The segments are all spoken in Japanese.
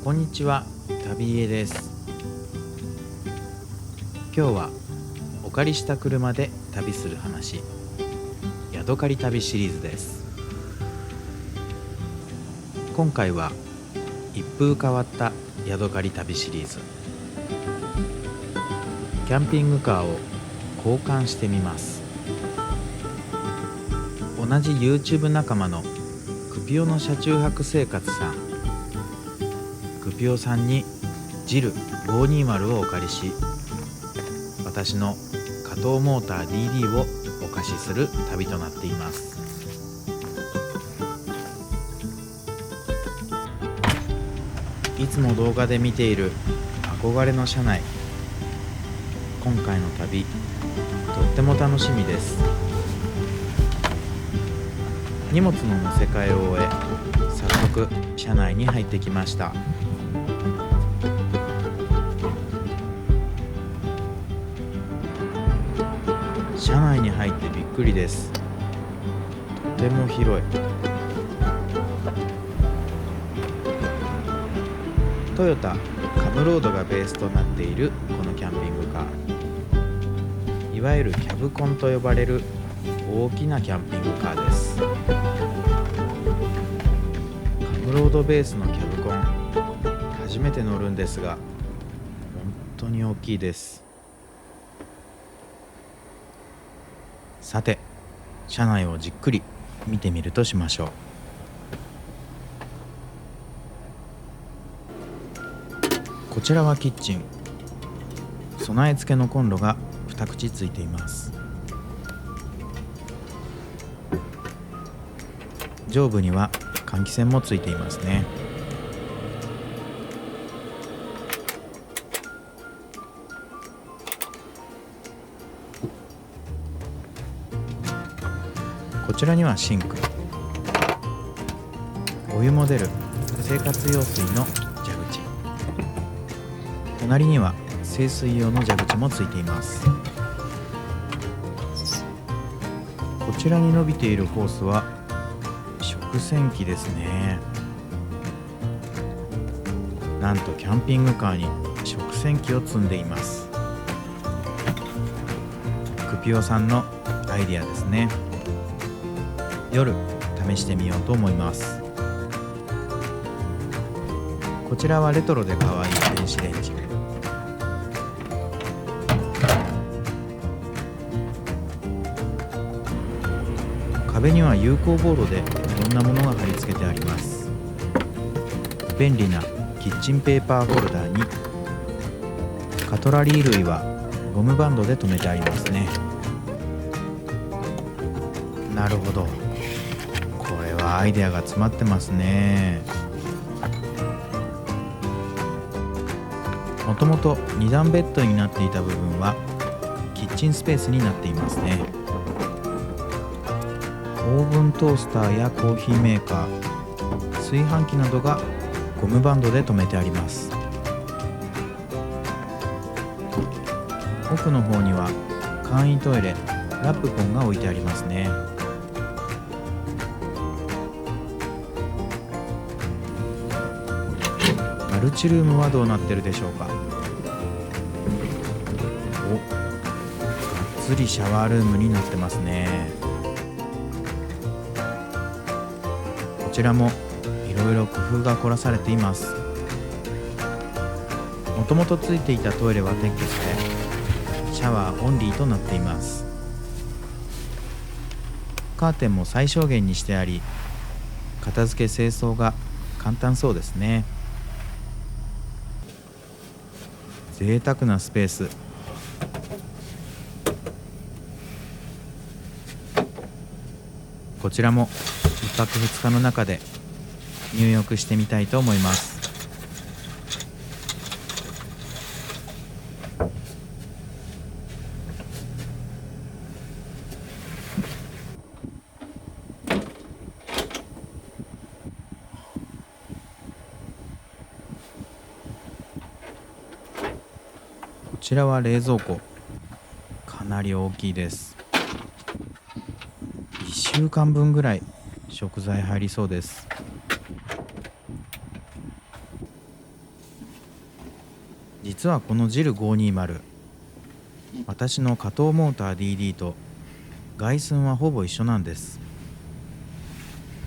こんにちは、旅江です。今日はお借りした車で旅する話、ヤドカリ旅シリーズです。今回は一風変わったヤドカリ旅シリーズ、キャンピングカーを交換してみます。同じ YouTube 仲間のクピオの車中泊生活さん、クピオさんにジル520をお借りし、私の加藤モーター DD をお貸しする旅となっています。いつも動画で見ている憧れの車内、今回の旅とっても楽しみです。荷物の乗せ替えを終え、早速車内に入ってきました。車内に入ってびっくりです。とても広い。トヨタカムロードがベースとなっているこのキャンピングカー、いわゆるキャブコンと呼ばれる大きなキャンピングカーです。カムロードベースのキャブコン、初めて乗るんですが本当に大きいです。さて、車内をじっくり見てみるとしましょう。こちらはキッチン。備え付けのコンロが2口ついています。上部には換気扇もついていますね。こちらにはシンク、お湯も出る生活用水の蛇口、隣には清水用の蛇口もついています。こちらに伸びているホースは食洗機ですね。なんとキャンピングカーに食洗機を積んでいます。クピオさんのアイディアですね。夜試してみようと思います。こちらはレトロで可愛い電子レンジ。壁には有効ボードでいろんなものが貼り付けてあります。便利なキッチンペーパーホルダーに、カトラリー類はゴムバンドで留めてありますね。なるほど、これはアイデアが詰まってますね。もともと2段ベッドになっていた部分はキッチンスペースになっていますね。オーブントースターやコーヒーメーカー、炊飯器などがゴムバンドで留めてあります。奥の方には簡易トイレ、ラップポンが置いてありますね。マルチルームはどうなってるでしょうか。がっつりシャワールームになってますね。こちらもいろいろ工夫が凝らされています。もともとついていたトイレは撤去され、シャワーオンリーとなっています。カーテンも最小限にしてあり、片付け清掃が簡単そうですね。贅沢なスペース。こちらも1泊2日の中で入浴してみたいと思います。こちらは冷蔵庫、かなり大きいです。1週間分ぐらい食材入りそうです。実はこのジル520、私の加藤モーター DD と外寸はほぼ一緒なんです。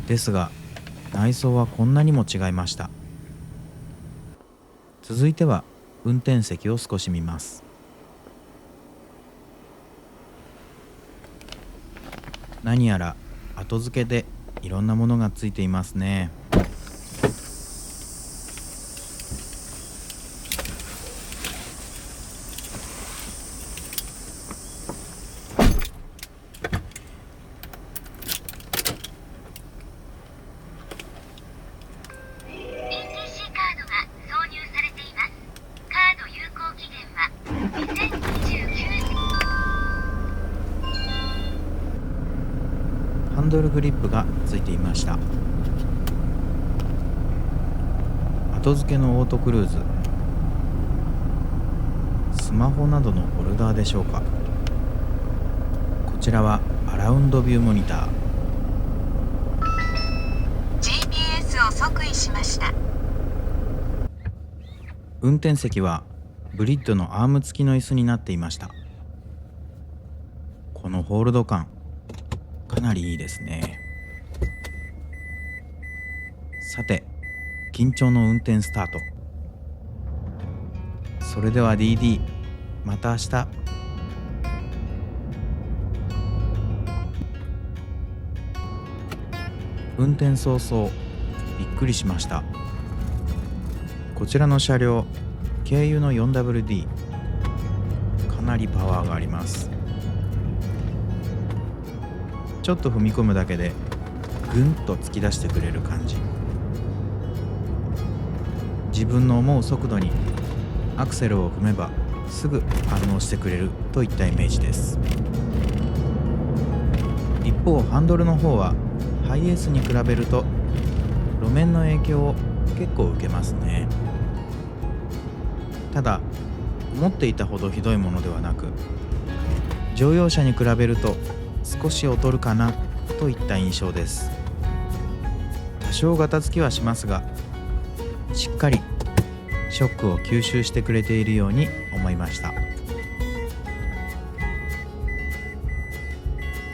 ですが内装はこんなにも違いました。続いては運転席を少し見ます。何やら後付けでいろんなものがついていますね。ハンドルグリップがついていました。後付けのオートクルーズ、スマホなどのホルダーでしょうか。こちらはアラウンドビューモニター。 GPS を即位しました。運転席はブリッドのアーム付きの椅子になっていました。このホールド感かなりいいですね。さて、緊張の運転スタート。それでは DD、 また明日。運転早々びっくりしました。こちらの車両、軽油の 4WD、 かなりパワーがあります。ちょっと踏み込むだけでぐんと突き出してくれる感じ。自分の思う速度にアクセルを踏めばすぐ反応してくれるといったイメージです。一方ハンドルの方はハイエースに比べると路面の影響を結構受けますね。ただ思っていたほどひどいものではなく、乗用車に比べると少し劣るかなといった印象です。多少ガタつきはしますが、しっかりショックを吸収してくれているように思いました。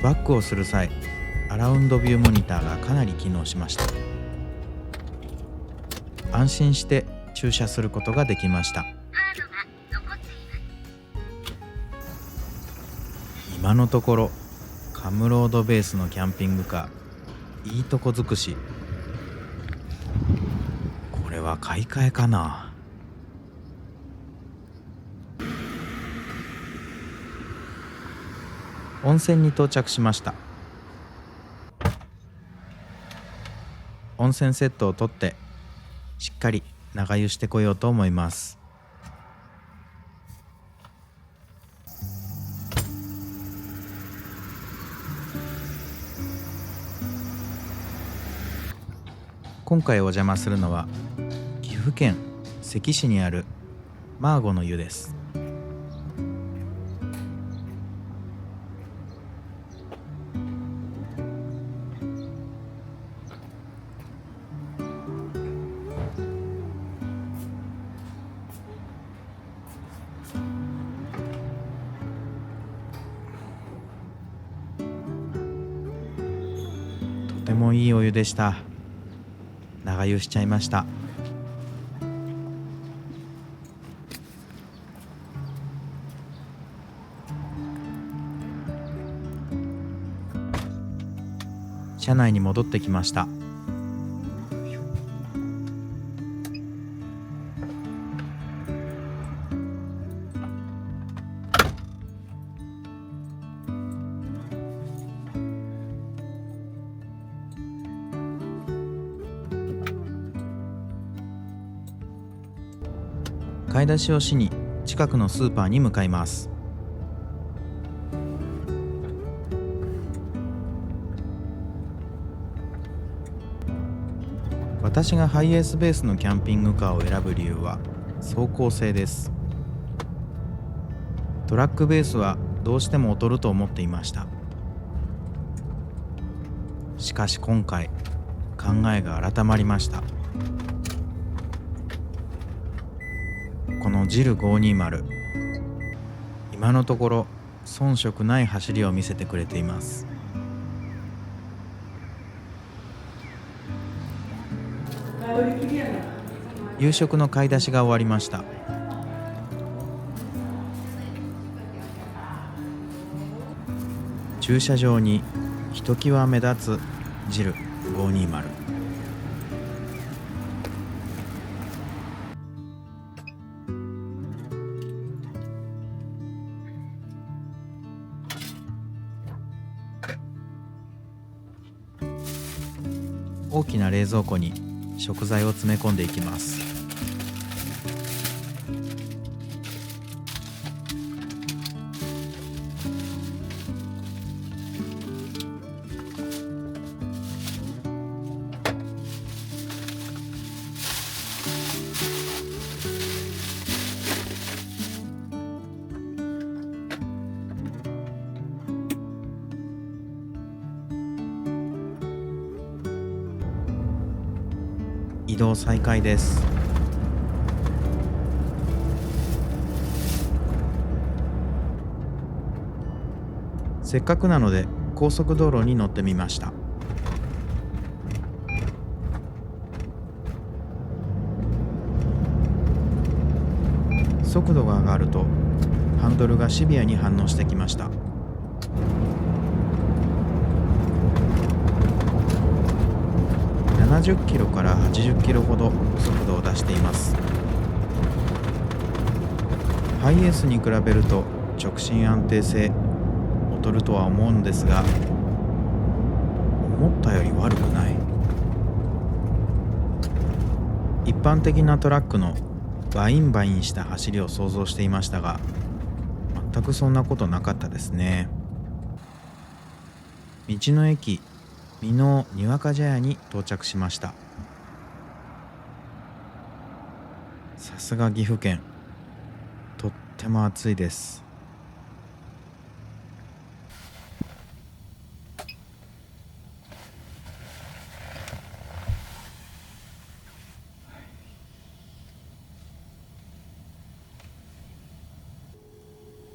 バックをする際、アラウンドビューモニターがかなり機能しました。安心して駐車することができました。今のところカムロードベースのキャンピングカー、いいとこ尽くし。これは買い替えかな。温泉に到着しました。温泉セットを取ってしっかり長湯してこようと思います。今回お邪魔するのは岐阜県関市にあるマーゴの湯です。とてもいいお湯でした。長湯しちゃいました。車内に戻ってきました。買い出しをしに近くのスーパーに向かいます。私がハイエースベースのキャンピングカーを選ぶ理由は走行性です。トラックベースはどうしても劣ると思っていました。しかし今回考えが改まりました。このジル520、今のところ遜色ない走りを見せてくれています。夕食の買い出しが終わりました。駐車場にひときわ目立つジル520。大きな冷蔵庫に食材を詰め込んでいきます。移動再開です。せっかくなので高速道路に乗ってみました。速度が上がるとハンドルがシビアに反応してきました。70キロから80キロほど速度を出しています。ハイエースに比べると直進安定性劣るとは思うんですが、思ったより悪くない。一般的なトラックのバインバインした走りを想像していましたが、全くそんなことなかったですね。道の駅箕面にわか茶屋に到着しました。さすが岐阜県、とっても暑いです。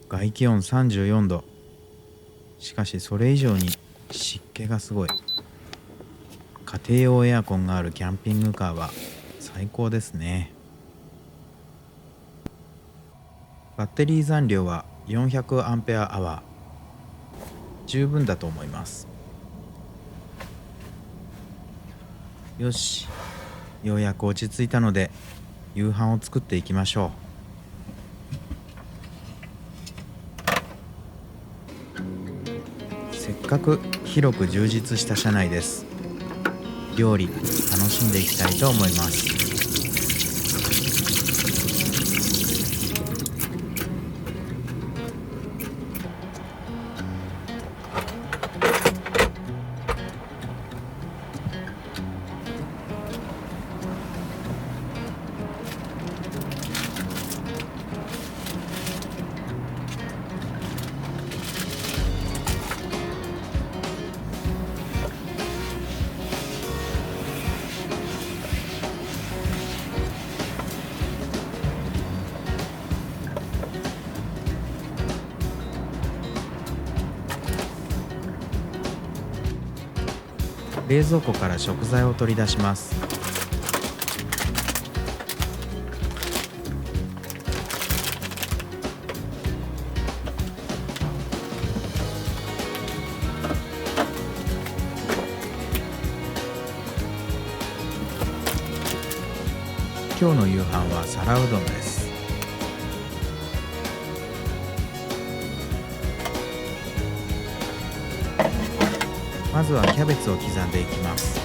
外気温34度。しかしそれ以上に湿気がすごい。家庭用エアコンがあるキャンピングカーは最高ですね。バッテリー残量は400アンペアアワー。十分だと思います。よし、ようやく落ち着いたので夕飯を作っていきましょう。せっかく広く充実した車内です。料理楽しんでいきたいと思います。冷蔵庫から食材を取り出します。今日の夕飯は皿うどんです。まずはキャベツを刻んでいきます。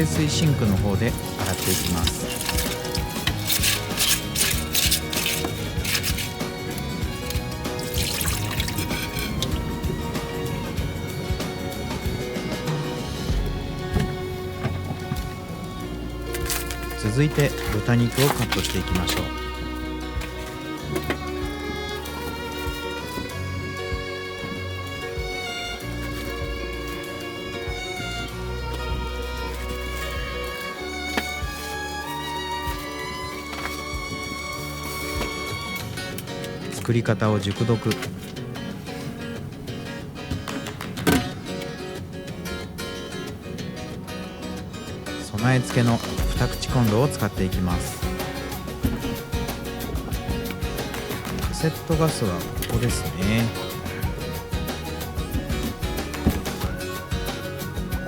清水シンクの方で洗っていきます。続いて豚肉をカットしていきましょう。作り方を熟読。備え付けの2口コンロを使っていきます。カセットガスはここですね。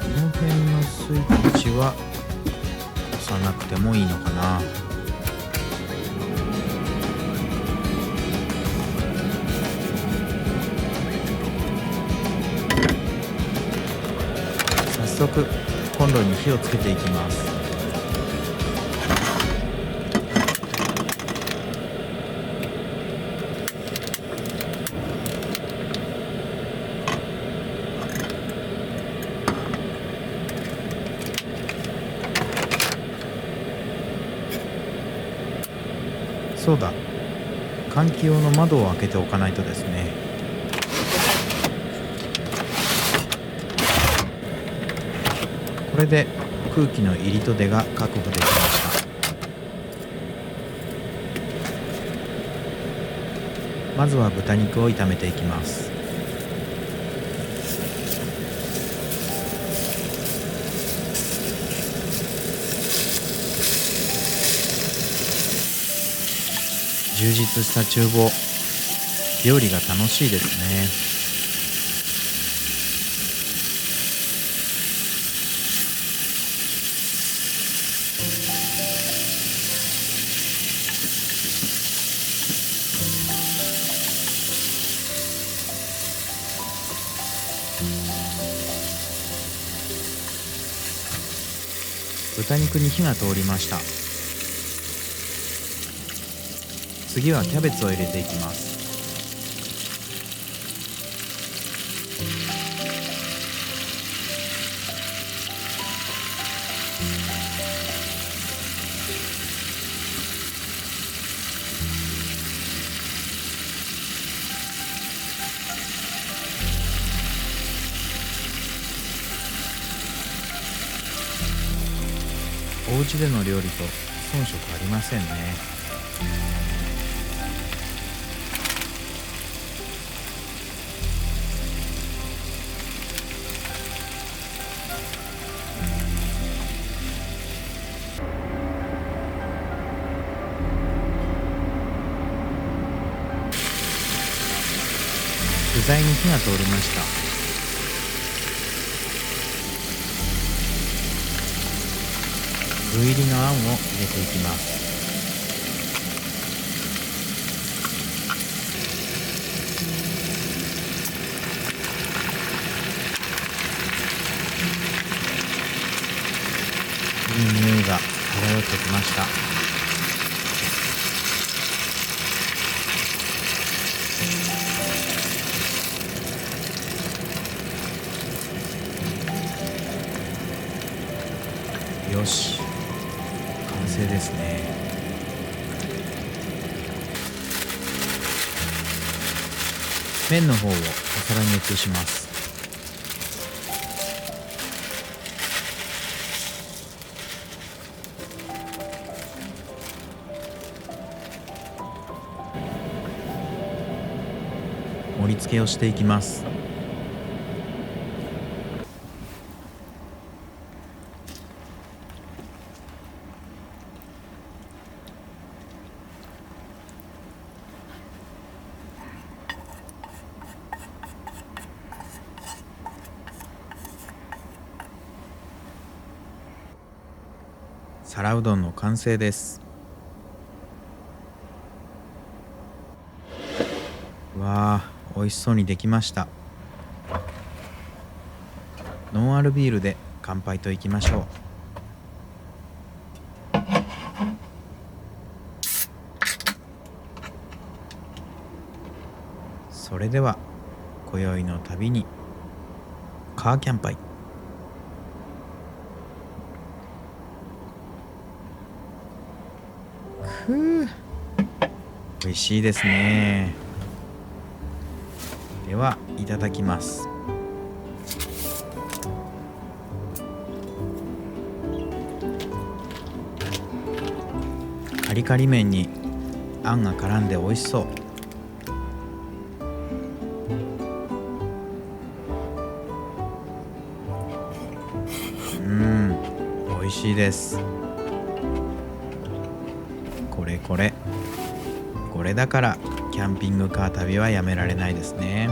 この辺のスイッチは押さなくてもいいのかな。早速コンロに火をつけていきます。そうだ、換気用の窓を開けておかないとですね。これで空気の入りと出が確保できました。まずは豚肉を炒めていきます。充実した厨房、料理が楽しいですね。豚肉に火が通りました。次はキャベツを入れていきます。お家での料理と遜色ありませんね。具材に火が通りました。具入りのあんを入れていきます。いい匂いが漂ってきました。よし、完成ですね。麺の方をお皿に移します。盛り付けをしていきます。皿うどんの完成です。わあ、美味しそうにできました。ノンアルビールで乾杯といきましょう。それでは今宵の旅にカーキャンパイ。美味しいですね。ではいただきます。カリカリ麺にあんが絡んで美味しそう。美味しいです。これだからキャンピングカー旅はやめられないですね。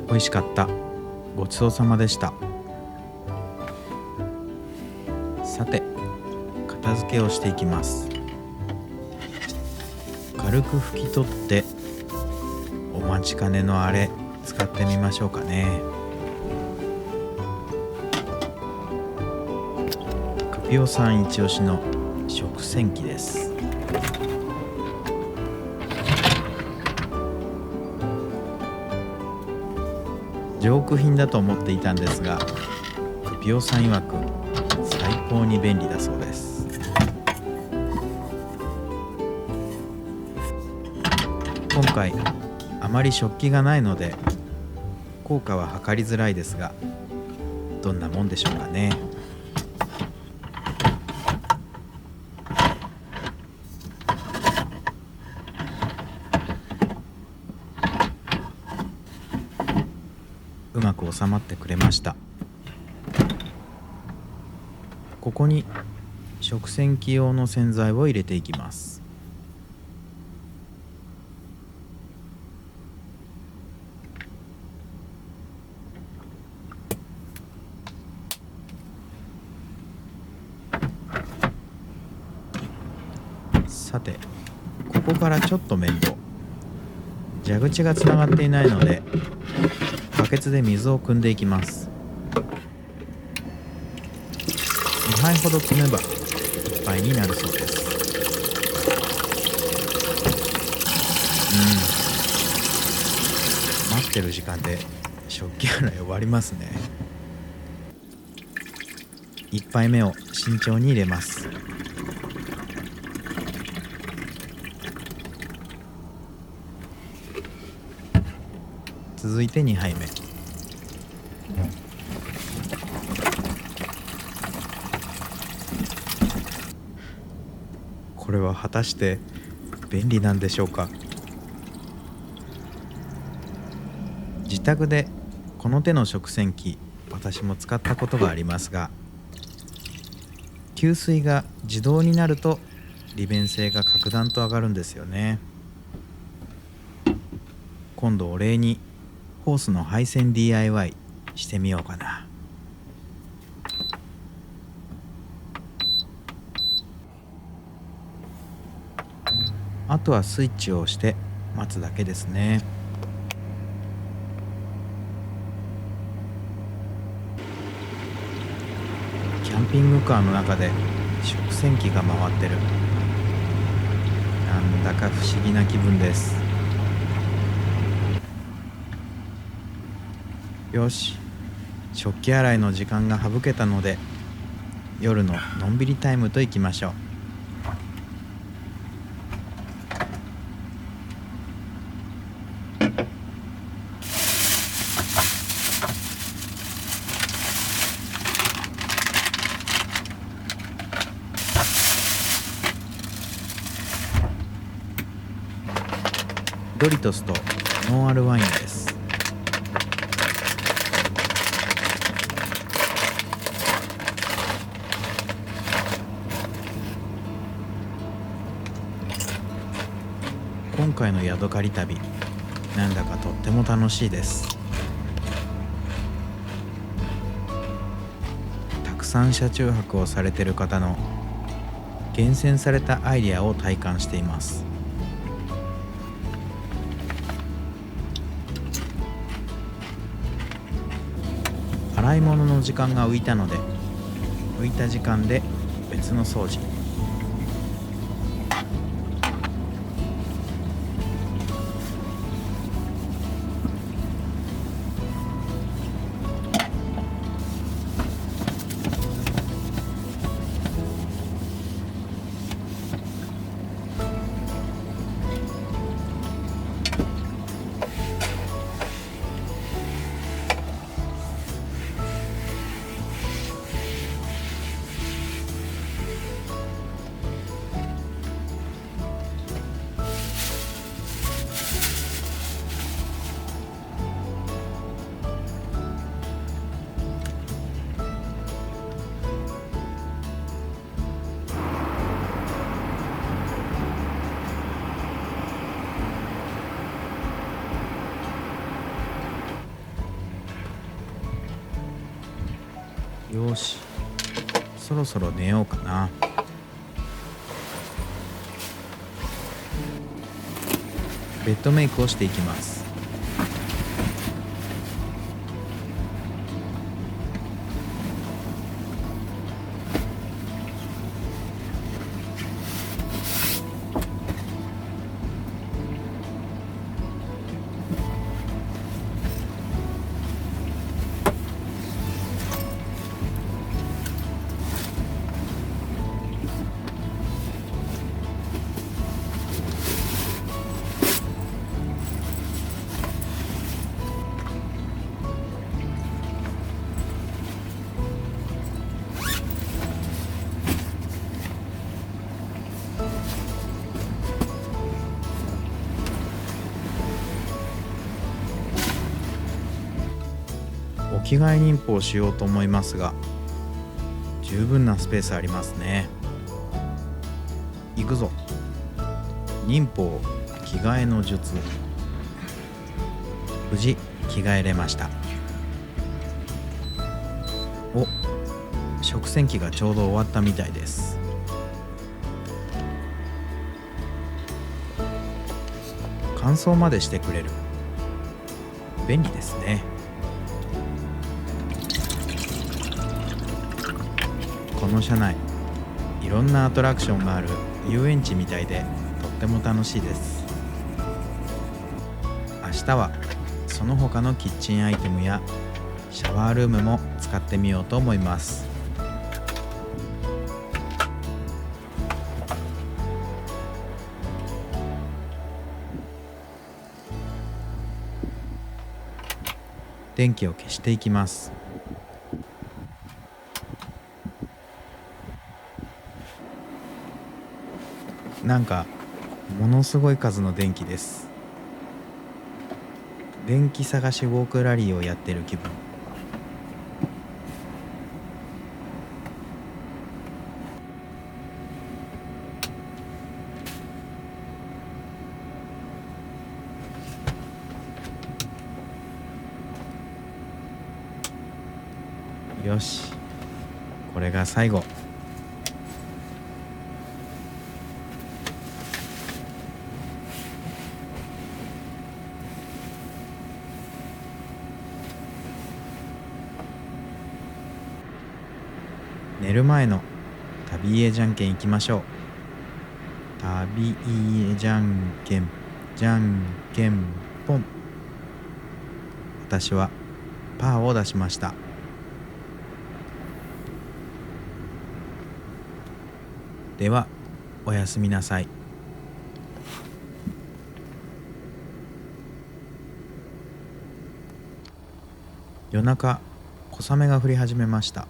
美味しかった。ごちそうさまでした。さて、片付けをしていきます。軽く拭き取ってお待ちかねのあれ使ってみましょうかね。クピオさん一押しの食洗機です。ジョーク品だと思っていたんですが、クピオさん曰く最高に便利だそうです。今回あまり食器がないので効果は測りづらいですが、どんなもんでしょうかね。うまく収まってくれました。ここに食洗機用の洗剤を入れていきます。さて、ここからちょっと面倒。蛇口がつながっていないのでバケツで水を汲んでいきます。2杯ほど汲めばいっぱいになるそうです。待ってる時間で食器洗い終わりますね。1杯目を慎重に入れます。続いて2杯目。これは果たして便利なんでしょうか。自宅でこの手の食洗機、私も使ったことがありますが、給水が自動になると利便性が格段と上がるんですよね。今度お礼にホースの配線 DIY してみようかな。あとはスイッチを押して待つだけですね。キャンピングカーの中で食洗機が回ってる。なんだか不思議な気分です。よし、食器洗いの時間が省けたので夜ののんびりタイムといきましょう。ドリトスとノンアルワインです。今回のヤドカリ旅、なんだかとっても楽しいです。たくさん車中泊をされている方の厳選されたアイデアを体感しています。洗い物の時間が浮いたので、浮いた時間で別の掃除。よし、そろそろ寝ようかな。ベッドメイクをしていきます。お着替え忍法をしようと思いますが、十分なスペースありますね。行くぞ。忍法着替えの術。無事着替えれました。お、食洗機がちょうど終わったみたいです。乾燥までしてくれる。便利ですね。この車内、いろんなアトラクションがある遊園地みたいでとっても楽しいです。明日はその他のキッチンアイテムやシャワールームも使ってみようと思います。電気を消していきます。なんかものすごい数の電気です。電気探しウォークラリーをやってる気分。よし、これが最後。寝る前の旅家じゃんけんいきましょう。旅家じゃんけん、じゃんけんぽん。私はパーを出しました。ではおやすみなさい。夜中、小雨が降り始めました。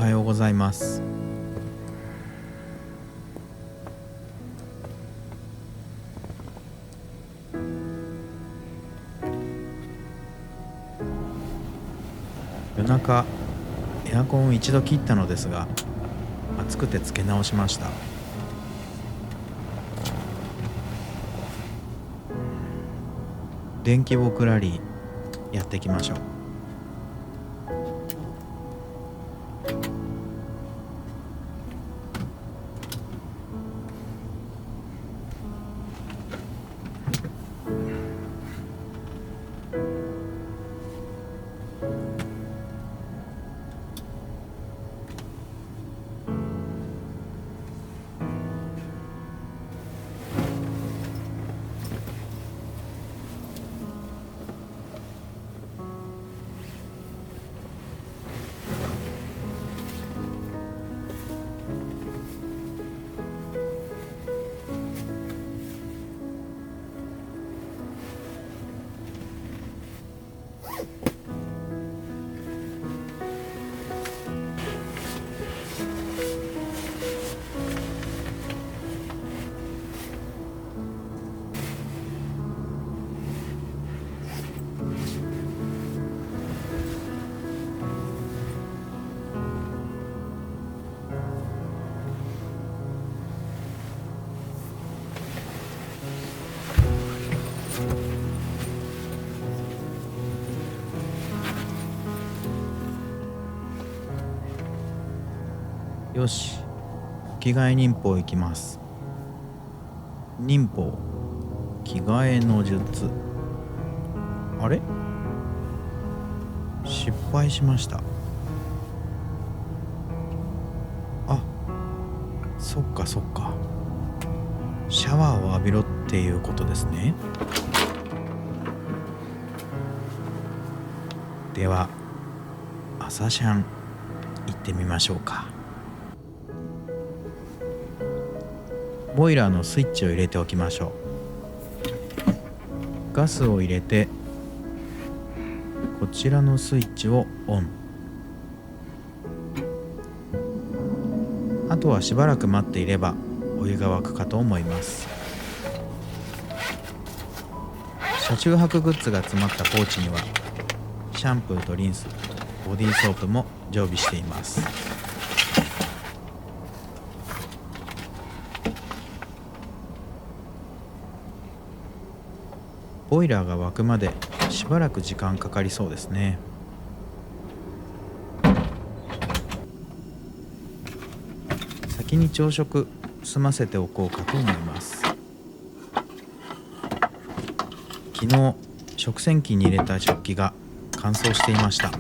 はようございます。夜中エアコンを一度切ったのですが、暑くてつけ直しました。電気ボクラリーやっていきましょう。よし、着替え忍法いきます。忍法着替えの術。あれ、失敗しました。あ、そっかそっか、シャワーを浴びろっていうことですね。では朝シャン行ってみましょうか。ボイラーのスイッチを入れておきましょう。ガスを入れてこちらのスイッチをオン。あとはしばらく待っていればお湯が沸くかと思います。車中泊グッズが詰まったポーチにはシャンプーとリンス、ボディーソープも常備しています。ボイラーが沸くまでしばらく時間かかりそうですね。先に朝食済ませておこうかと思います。昨日食洗機に入れた食器が乾燥していました。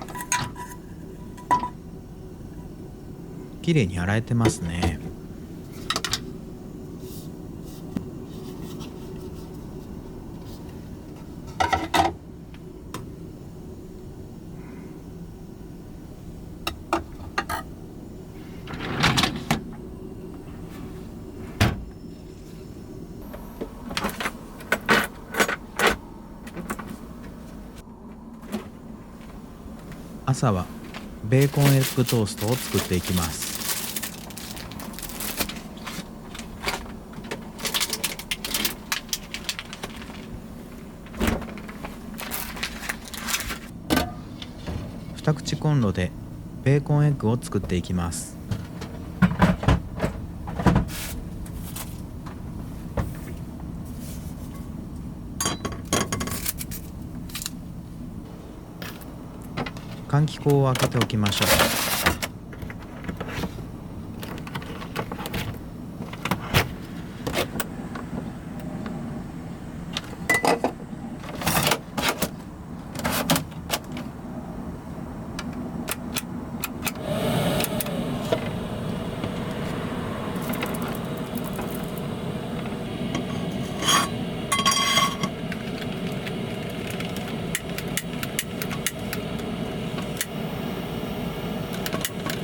きれいに洗えてますね。朝はベーコンエッグトーストを作っていきます。二口コンロでベーコンエッグを作っていきます。換気口を開けておきましょう。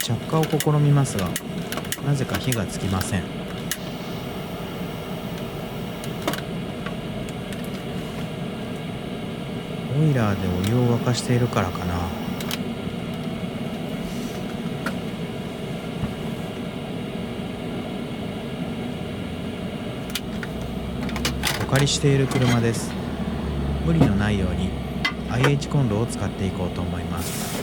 着火を試みますが、なぜか火がつきません。ボイラーでお湯を沸かしているからかな。借りしている車です。無理のないように IH コンロを使っていこうと思います。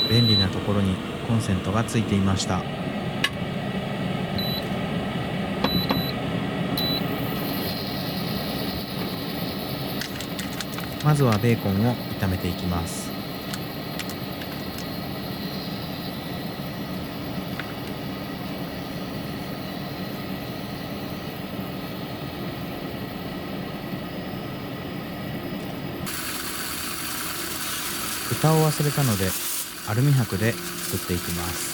便利なところにコンセントがついていました。まずはベーコンを炒めていきます。蓋を忘れたのでアルミ箔で作っていきます。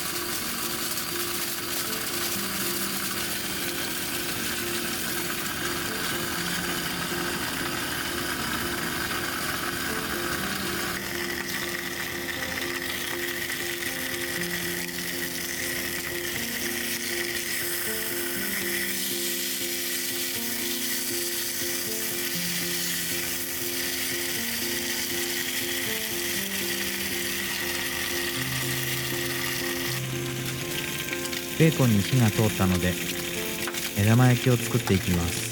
ベーコンに火が通ったので目玉焼きを作っていきます。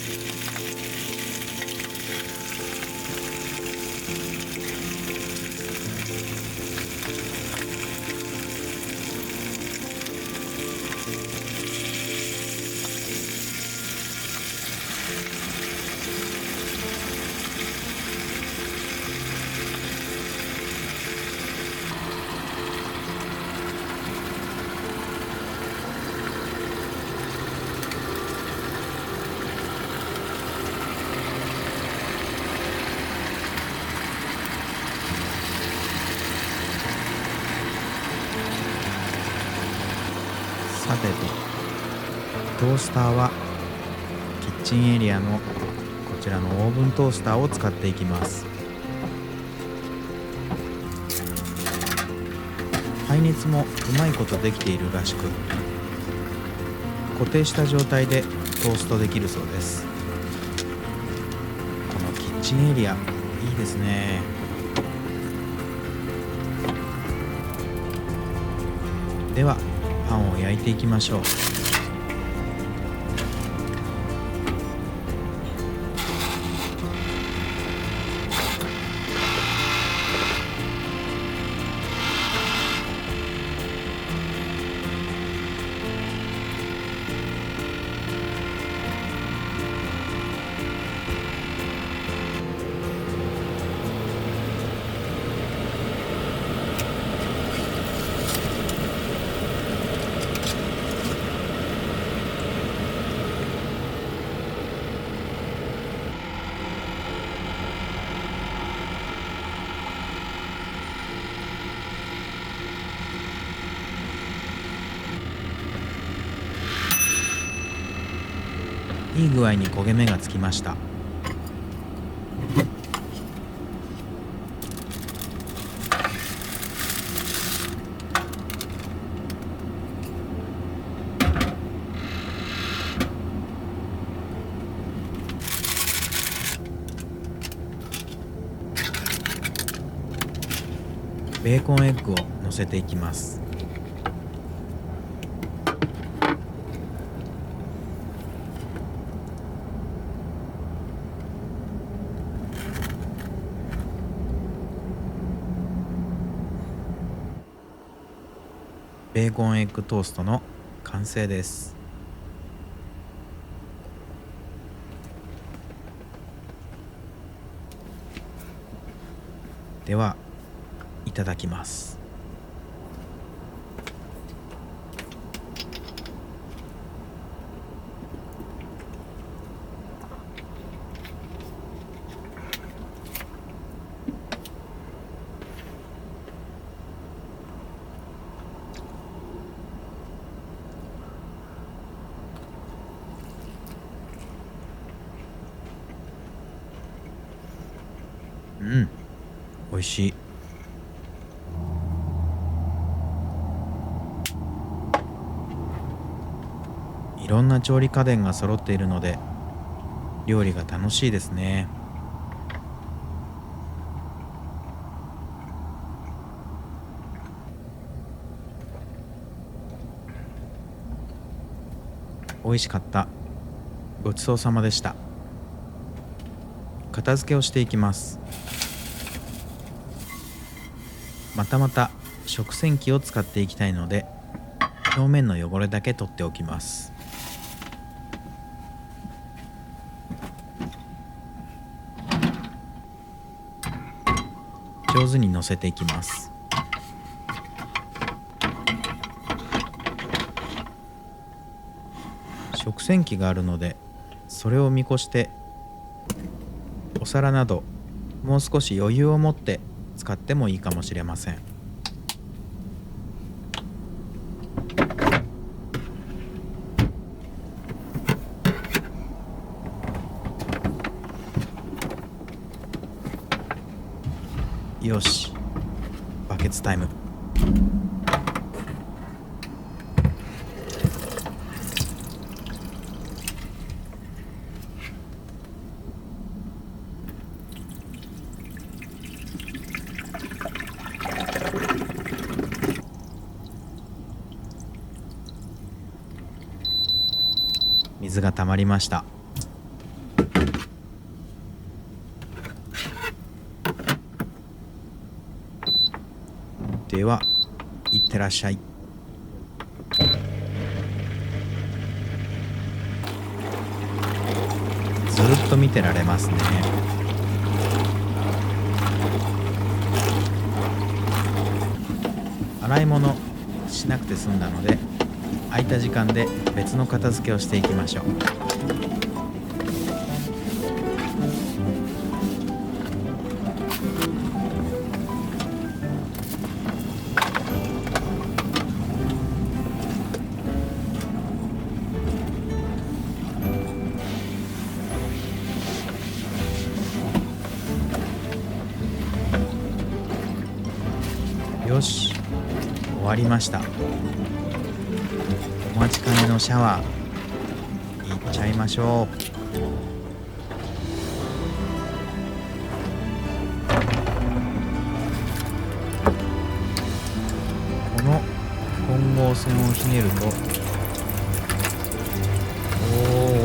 さてと、トースターはキッチンエリアのこちらのオーブントースターを使っていきます。耐熱もうまいことできているらしく、固定した状態でトーストできるそうです。このキッチンエリアいいですね。ではパンを焼いていきましょう。いい具合に焦げ目がつきました。ベーコンエッグを乗せていきます。ベーコンエッグトーストの完成です。ではいただきます。美味しい。いろんな調理家電が揃っているので料理が楽しいですね。美味しかった。ごちそうさまでした。片付けをしていきます。また食洗機を使っていきたいので、表面の汚れだけ取っておきます。上手に乗せていきます。食洗機があるので、それを見越してお皿などもう少し余裕を持って使ってもいいかもしれません。よし、バケツタイム。水がたまりました。では、いってらっしゃい。ずっと見てられますね。洗い物しなくて済んだので、空いた時間で別の片付けをしていきましょう。よし、終わりました。お待ちかねのシャワーいっちゃいましょう。この混合線をひねると、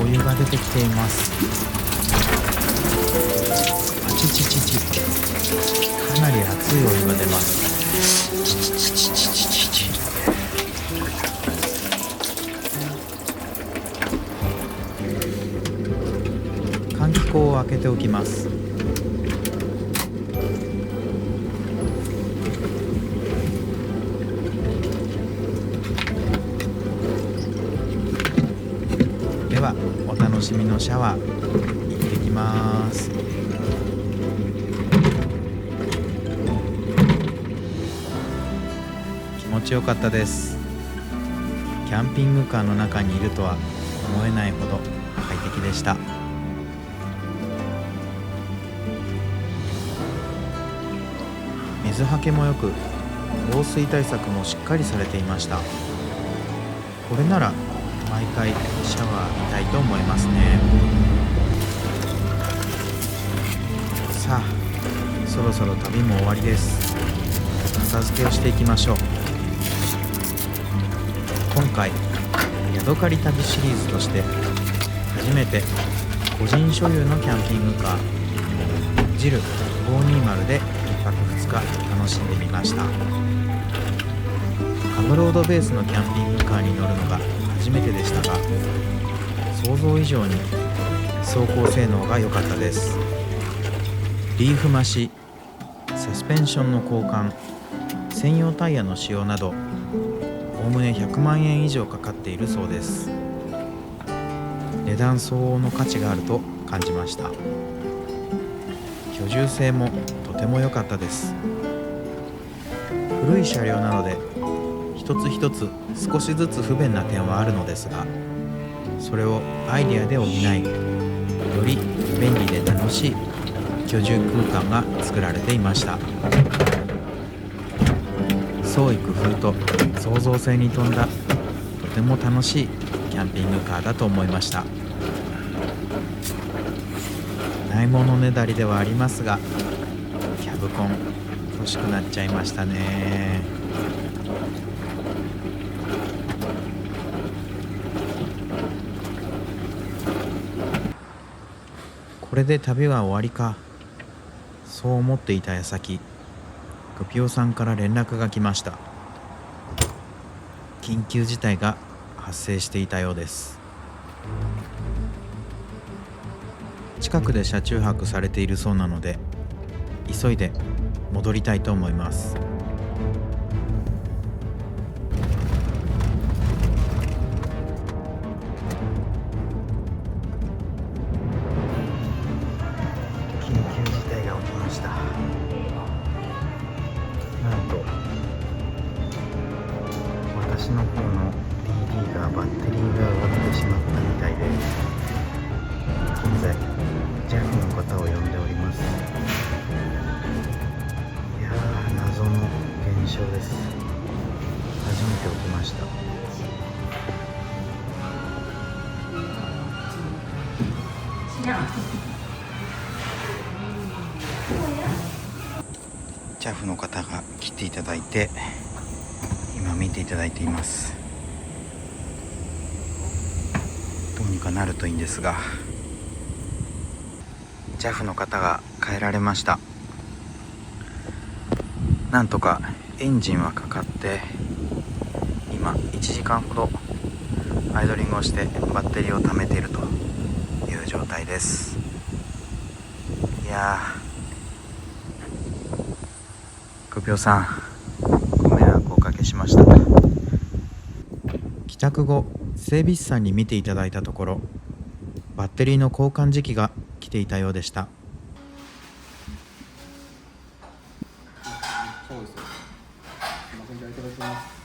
お湯が出てきています。あちちちち、かなり熱いお湯が出ます。換気口を開けておきます。では、お楽しみのシャワー行ってきます。気持ちよかったです。キャンピングカーの中にいるとは思えないほど快適でした。水はけもよく、防水対策もしっかりされていました。これなら毎回シャワー浴びたいと思いますね。さあ、そろそろ旅も終わりです。片付けをしていきましょう。今回ヤドカリ旅シリーズとして初めて個人所有のキャンピングカージル520で1泊2日楽しんでみました。カムロードベースのキャンピングカーに乗るのが初めてでしたが、想像以上に走行性能が良かったです。リーフ増し、サスペンションの交換、専用タイヤの使用など、おおむね100万円以上かかっているそうです。値段相応の価値があると感じました。居住性もとても良かったです。古い車両なので一つ一つ少しずつ不便な点はあるのですが、それをアイデアで補い、より便利で楽しい居住空間が作られていました。創意工夫と創造性に富んだとても楽しいキャンピングカーだと思いました。ないものねだりではありますが、キャブコン欲しくなっちゃいましたね。これで旅は終わりか、そう思っていた矢先、グピオさんから連絡が来ました。緊急事態が発生していたようです。近くで車中泊されているそうなので、急いで戻りたいと思います。緊急事態が起きました。なんと私の方の DD がバッテリーが上がってしまったみたいで、現在 JAF の方を呼んでおります。いやー、謎の現象です。初めて起きました。JAF の方が来ていただいて、今見ていただいています。どうにかなるといいんですが、JAF の方が帰られました。なんとかエンジンはかかって、今1時間ほどアイドリングをしてバッテリーを貯めているという状態です。いやー、グピオさん、ご迷惑をおかけしました。帰宅後、整備士さんに見ていただいたところ、バッテリーの交換時期が来ていたようでした。そうですよ。すみません、じゃあいただきます。